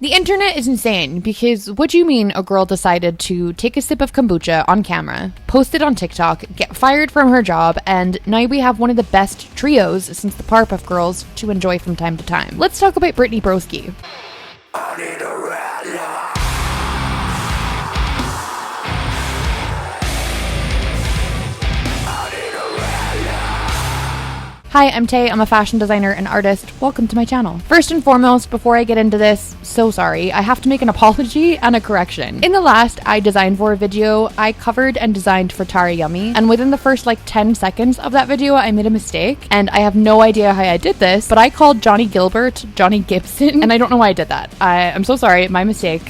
The internet is insane because what do you mean a girl decided to take a sip of kombucha on camera, post it on TikTok, get fired from her job, and now we have one of the best trios since the Powerpuff Girls to enjoy from time to time. Let's talk about Brittany Broski. Hi, I'm Tay. I'm a fashion designer and artist. Welcome to my channel. First and foremost, before I get into this, so sorry, I have to make an apology and a correction. In the last I Designed For video, I covered and designed for Tara Yummy, and within the first 10 seconds of that video, I made a mistake, and I have no idea how I did this, but I called Johnny Gilbert Johnny Gibson, and I don't know why I did that. I'm so sorry, my mistake.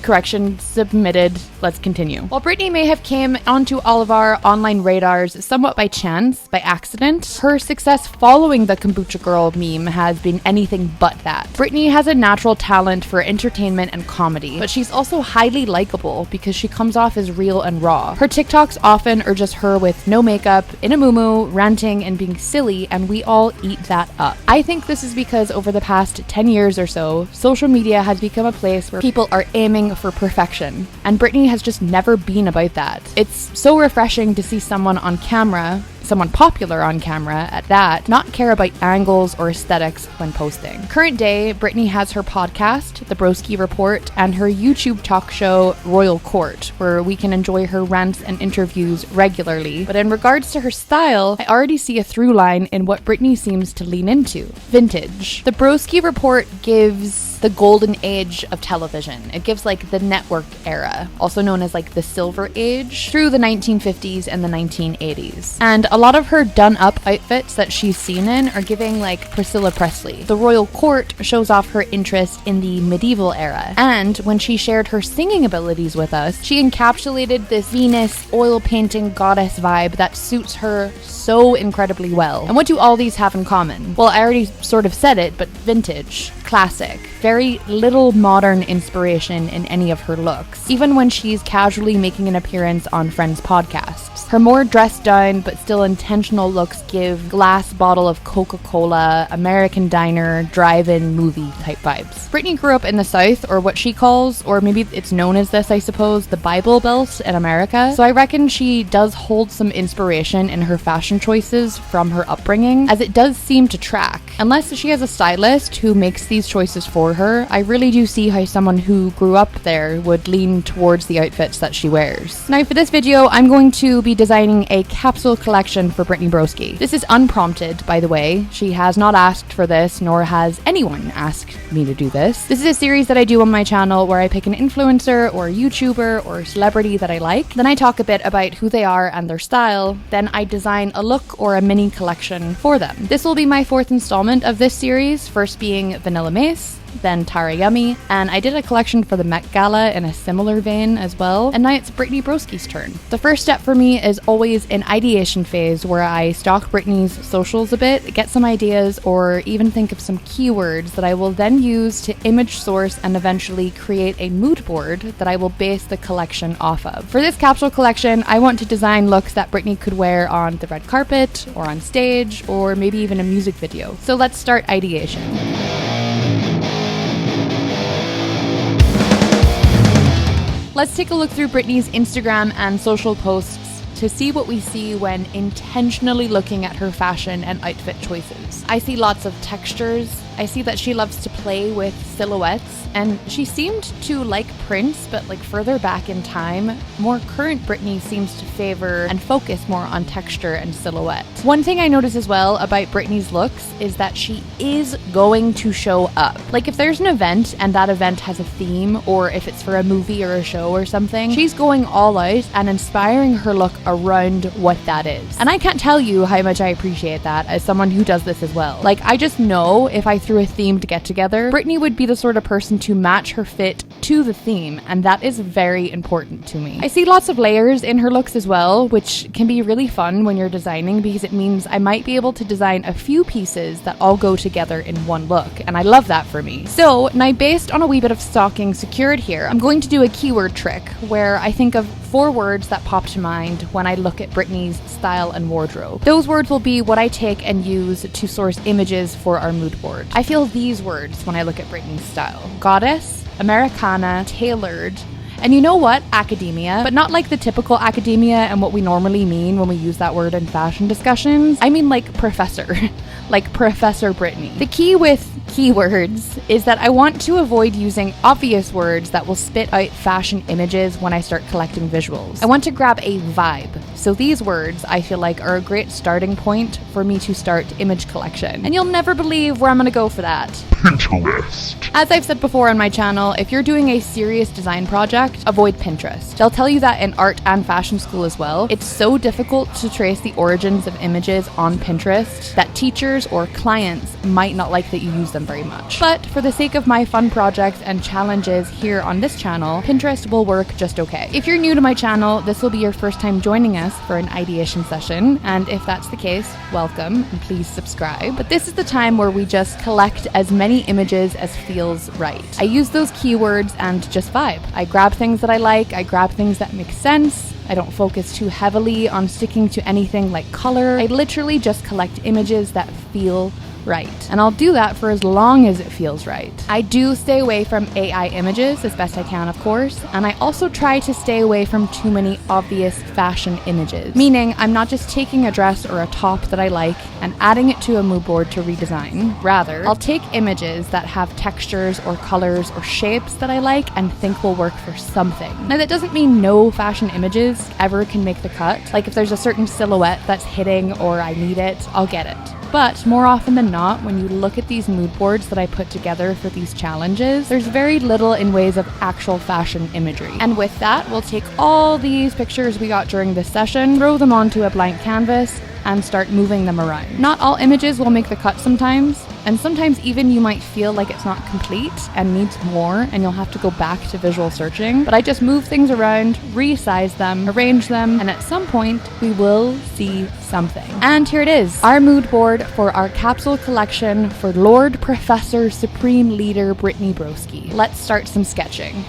Correction submitted. Let's continue. While Brittany may have came onto all of our online radars somewhat by chance, by accident, her success following the Kombucha Girl meme has been anything but that. Brittany has a natural talent for entertainment and comedy, but she's also highly likable because she comes off as real and raw. Her TikToks often are just her with no makeup, in a muumuu, ranting and being silly, and we all eat that up. I think this is because over the past 10 years or so, social media has become a place where people are aiming for perfection, and Brittany has just never been about that. It's so refreshing to see someone on camera, someone popular on camera at that, not care about angles or aesthetics when posting. Current day, Brittany has her podcast, The Broski Report, and her YouTube talk show, Royal Court, where we can enjoy her rants and interviews regularly. But in regards to her style, I already see a through line in what Brittany seems to lean into: vintage. The Broski Report gives the golden age of television. It gives the network era, also known as the silver age, through the 1950s and the 1980s. And a lot of her done up outfits that she's seen in are giving Priscilla Presley. The Royal Court shows off her interest in the medieval era. And when she shared her singing abilities with us, she encapsulated this Venus oil painting goddess vibe that suits her so incredibly well. And what do all these have in common? Well, I already sort of said it, but vintage, classic, very little modern inspiration in any of her looks, even when she's casually making an appearance on Friends podcasts. Her more dressed down but still intentional looks give glass bottle of Coca-Cola, American diner, drive-in movie type vibes. Brittany grew up in the South, or what she calls, or maybe it's known as this, I suppose, the Bible Belt in America. So I reckon she does hold some inspiration in her fashion choices from her upbringing, as it does seem to track. Unless she has a stylist who makes these choices for her, I really do see how someone who grew up there would lean towards the outfits that she wears. Now for this video, I'm going to be designing a capsule collection for Brittany Broski. This is unprompted, by the way. She has not asked for this, nor has anyone asked me to do this. This is a series that I do on my channel where I pick an influencer or YouTuber or celebrity that I like. Then I talk a bit about who they are and their style. Then I design a look or a mini collection for them. This will be my fourth installment of this series, first being Vanilla Mace, then Tara Yummy, and I did a collection for the Met Gala in a similar vein as well, and now it's Brittany Broski's turn. The first step for me is always an ideation phase where I stalk Brittany's socials a bit, get some ideas, or even think of some keywords that I will then use to image source and eventually create a mood board that I will base the collection off of. For this capsule collection, I want to design looks that Brittany could wear on the red carpet, or on stage, or maybe even a music video. So let's start ideation. Let's take a look through Brittany's Instagram and social posts to see what we see when intentionally looking at her fashion and outfit choices. I see lots of textures. I see that she loves to play with silhouettes, and she seemed to like prints, but further back in time, more current Brittany seems to favor and focus more on texture and silhouette. One thing I notice as well about Brittany's looks is that she is going to show up. If there's an event and that event has a theme, or if it's for a movie or a show or something, she's going all out and inspiring her look around what that is. And I can't tell you how much I appreciate that as someone who does this as well. I just know if I threw a themed get-together, Brittany would be the sort of person to match her fit to the theme, and that is very important to me. I see lots of layers in her looks as well, which can be really fun when you're designing because it means I might be able to design a few pieces that all go together in one look, and I love that for me. So now, based on a wee bit of stalking secured here, I'm going to do a keyword trick where I think of 4 words that pop to mind when I look at Brittany's style and wardrobe. Those words will be what I take and use to source images for our mood board. I feel these words when I look at Brittany's style: goddess, Americana, tailored, and you know what? Academia. But not like the typical academia and what we normally mean when we use that word in fashion discussions. I mean like professor. Like Professor Brittany. The key with keywords is that I want to avoid using obvious words that will spit out fashion images when I start collecting visuals. I want to grab a vibe. So these words, I feel like, are a great starting point for me to start image collection. And you'll never believe where I'm gonna go for that. Pinterest. As I've said before on my channel, if you're doing a serious design project, avoid Pinterest. They'll tell you that in art and fashion school as well. It's so difficult to trace the origins of images on Pinterest that teachers or clients might not like that you use them very much. But for the sake of my fun projects and challenges here on this channel, Pinterest will work just okay. If you're new to my channel, this will be your first time joining us for an ideation session, and if that's the case, welcome and please subscribe. But this is the time where we just collect as many images as feels right. I use those keywords and just vibe. I grab things that I like, I grab things that make sense. I don't focus too heavily on sticking to anything like color. I literally just collect images that feel right. And I'll do that for as long as it feels right. I do stay away from AI images as best I can, of course, and I also try to stay away from too many obvious fashion images. Meaning, I'm not just taking a dress or a top that I like and adding it to a mood board to redesign. Rather, I'll take images that have textures or colors or shapes that I like and think will work for something. Now, that doesn't mean no fashion images ever can make the cut. Like if there's a certain silhouette that's hitting or I need it, I'll get it. But more often than not, when you look at these mood boards that I put together for these challenges, there's very little in ways of actual fashion imagery. And with that, we'll take all these pictures we got during this session, throw them onto a blank canvas, and start moving them around. Not all images will make the cut sometimes, and sometimes even you might feel like it's not complete and needs more, and you'll have to go back to visual searching. But I just move things around, resize them, arrange them, and at some point we will see something. And here it is, our mood board for our capsule collection for Lord Professor Supreme Leader Brittany Broski. Let's start some sketching.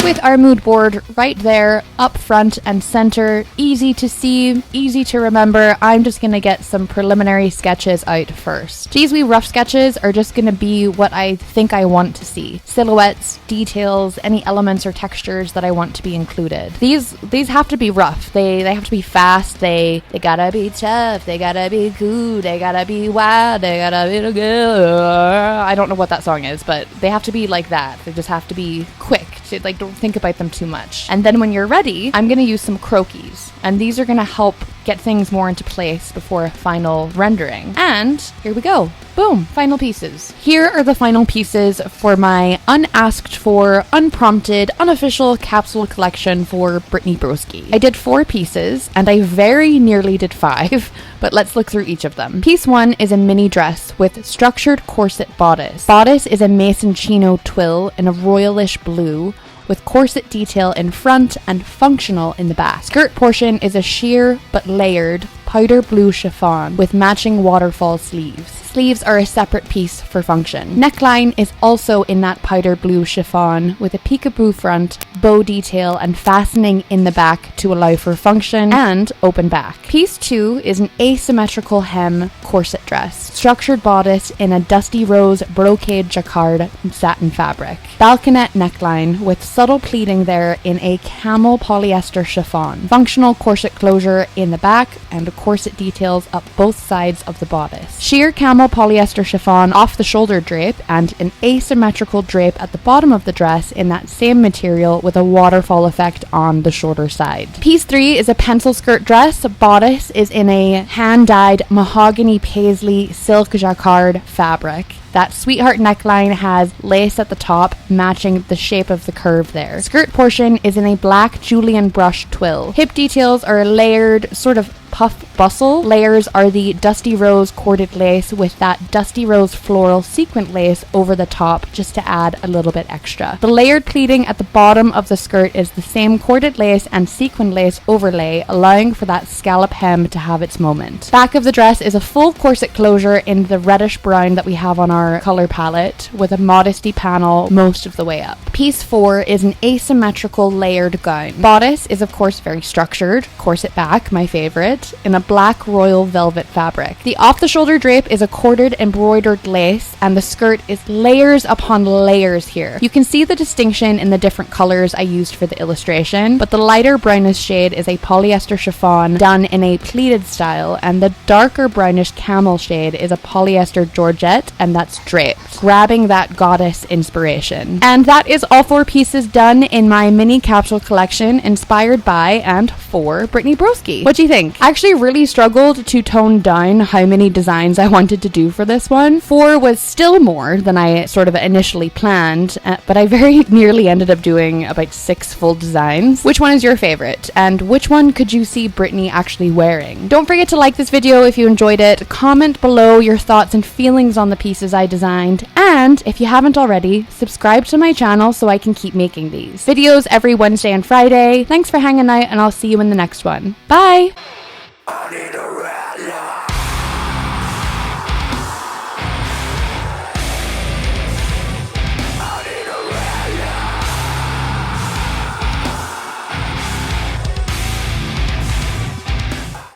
With our mood board right there, up front and center, easy to see, easy to remember, I'm just gonna get some preliminary sketches out first. These wee rough sketches are just gonna be what I think I want to see. Silhouettes, details, any elements or textures that I want to be included. These have to be rough. They have to be fast, they gotta be tough, they gotta be cool, they gotta be wild, they gotta be good. I don't know what that song is, but they have to be like that. They just have to be quick. Like, don't think about them too much. And then when you're ready, I'm gonna use some croquis, and these are gonna help get things more into place before final rendering. And here we go. Boom, final pieces. Here are the final pieces for my unasked for, unprompted, unofficial capsule collection for Brittany Broski. I did 4 pieces, and I very nearly did 5, but let's look through each of them. Piece 1 is a mini dress with structured corset bodice. Bodice is a mason chino twill in a royalish blue, with corset detail in front and functional in the back. Skirt portion is a sheer but layered powder blue chiffon with matching waterfall sleeves. Sleeves are a separate piece for function. Neckline is also in that powder blue chiffon with a peekaboo front, bow detail and fastening in the back to allow for function and open back. Piece 2 is an asymmetrical hem corset dress. Structured bodice in a dusty rose brocade jacquard satin fabric. Balconette neckline with subtle pleating there in a camel polyester chiffon. Functional corset closure in the back and corset details up both sides of the bodice. Sheer camel polyester chiffon off the shoulder drape and an asymmetrical drape at the bottom of the dress in that same material with a waterfall effect on the shorter side. Piece 3 is a pencil skirt dress. Bodice is in a hand-dyed mahogany paisley silk jacquard fabric. That sweetheart neckline has lace at the top, matching the shape of the curve there. Skirt portion is in a black Julian brush twill. Hip details are a layered, sort of puff bustle. Layers are the dusty rose corded lace with that dusty rose floral sequin lace over the top just to add a little bit extra. The layered pleating at the bottom of the skirt is the same corded lace and sequin lace overlay, allowing for that scallop hem to have its moment. Back of the dress is a full corset closure in the reddish brown that we have on our color palette with a modesty panel most of the way up. Piece 4 is an asymmetrical layered gown. Bodice is of course very structured, corset back, my favorite, in a black royal velvet fabric. The off-the-shoulder drape is a corded embroidered lace, and the skirt is layers upon layers here. You can see the distinction in the different colors I used for the illustration, but the lighter brownish shade is a polyester chiffon done in a pleated style, and the darker brownish camel shade is a polyester georgette, and that's draped, grabbing that goddess inspiration. And that is all 4 pieces done in my mini capsule collection inspired by and for Brittany Broski. What do you think? I actually really struggled to tone down how many designs I wanted to do for this one. 4 was still more than I sort of initially planned, but I very nearly ended up doing about 6 full designs. Which one is your favorite? And which one could you see Brittany actually wearing? Don't forget to like this video if you enjoyed it, comment below your thoughts and feelings on the pieces I designed, and if you haven't already, subscribe to my channel so I can keep making these videos every Wednesday and Friday. Thanks for hanging out, and I'll see you in the next one. Bye!